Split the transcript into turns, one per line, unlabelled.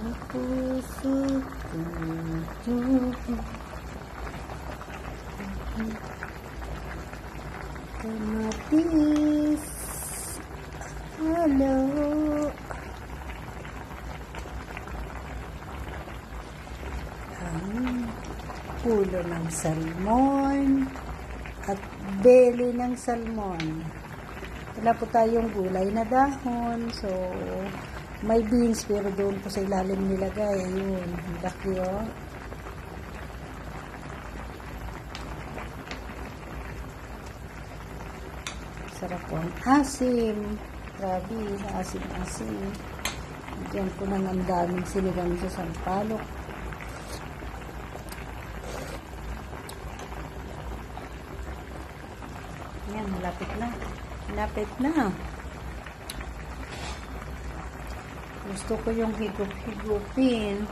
Ang puso ko kamatis halo ang ulo ng salmon at belly ng salmon. Wala po tayong gulay na dahon, so may beans pero doon po sa ilalim nilagay. Ayun, laki oh. Sarap po ang asim. Grabe, asim-asim. Diyan po nang ang daming sinigang sa sampalok. Yan, malapit na. Malapit na. Gusto ko yung higup-higupin.